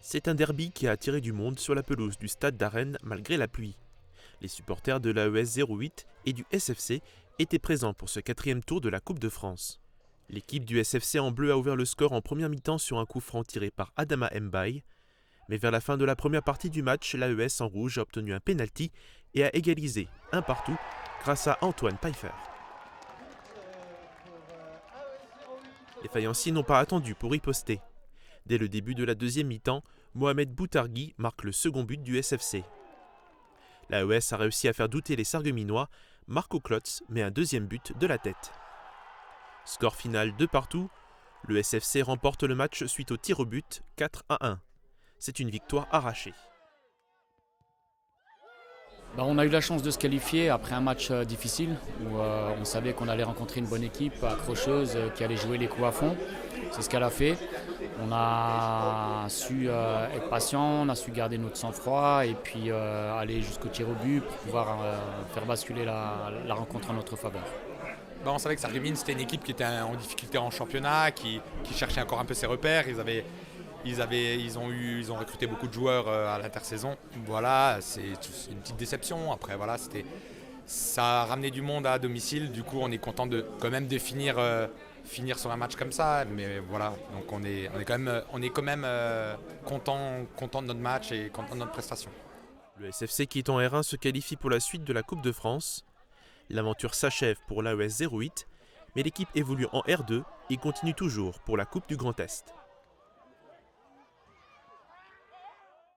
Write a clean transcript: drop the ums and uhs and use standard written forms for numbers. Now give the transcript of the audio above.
C'est un derby qui a attiré du monde sur la pelouse du stade d'Arène malgré la pluie. Les supporters de l'AES 08 et du SFC étaient présents pour ce quatrième tour de la Coupe de France. L'équipe du SFC en bleu a ouvert le score en première mi-temps sur un coup franc tiré par Adama Mbaye. Mais vers la fin de la première partie du match, l'AES en rouge a obtenu un pénalty et a égalisé un partout grâce à Antoine Pfeiffer. Les faïenciers n'ont pas attendu pour riposter. Dès le début de la deuxième mi-temps, Mohamed Boutargui marque le second but du SFC. L'AES a réussi à faire douter les Sarregueminois. Marco Klotz met un deuxième but de la tête. Score final 2 partout, le SFC remporte le match suite au tir au but 4-1. C'est une victoire arrachée. On a eu la chance de se qualifier après un match difficile où on savait qu'on allait rencontrer une bonne équipe accrocheuse qui allait jouer les coups à fond. C'est ce qu'elle a fait. On a su être patient, on a su garder notre sang-froid et puis aller jusqu'au tir au but pour pouvoir faire basculer la rencontre en notre faveur. On savait que Sarreguemines, c'était une équipe qui était en difficulté en championnat, qui cherchait encore un peu ses repères. Ils ont recruté beaucoup de joueurs à l'intersaison. Voilà, c'est une petite déception. Après, voilà, ça a ramené du monde à domicile. Du coup, on est content de quand même de finir sur un match comme ça. Mais voilà, donc on est quand même content de notre match et content de notre prestation. Le SFC qui est en R1 se qualifie pour la suite de la Coupe de France. L'aventure s'achève pour l'AES 08, mais l'équipe évolue en R2 et continue toujours pour la Coupe du Grand Est.